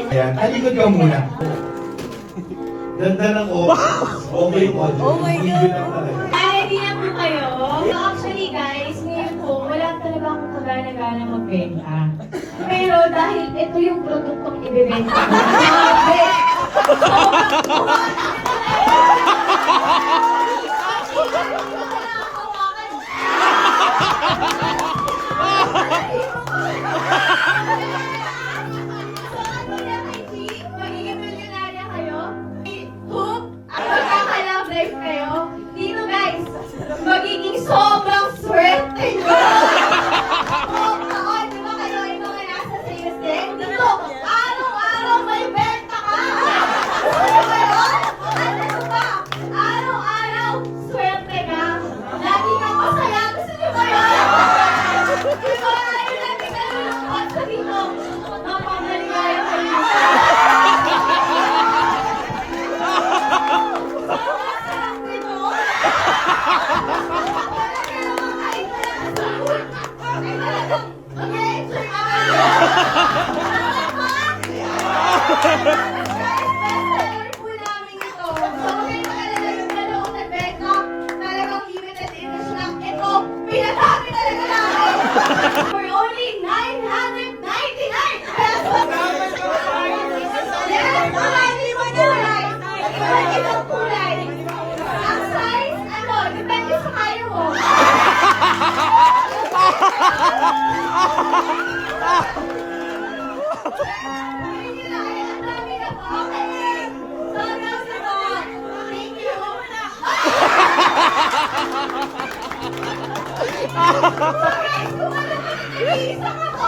Ayan, talikod ka muna. Ganda ng okay po. Oh my God! Ay, hindi na po kayo. So actually guys, ngayon po, wala talaga akong kagana-gana magbenta. Pero dahil ito yung produktong ibibenta ko, grabe! Magiging milyonarya kayo? Hoop? Magkakalab life kayo? Dito guys, magiging sobrang swerte nyo! Hoop taon, di ba kayo yung mga nasa sales din? Dito, araw-araw may benta ka! Ano kayo? Ano pa? Araw-araw, swerte ka! Lagi kang masaya! Gusto nyo ba yun? Di ba? Ayaw natin nalulungkot sa dito. Mapagaligaya kayo. For only 999 pesos! Yes! Iba't ibang kulay! Ang size, ano, depende sa kayo mo. Ang dami na po. Okay. Sobrang sagot. Thank you. Guys, kung ano ba nag-iisang ako.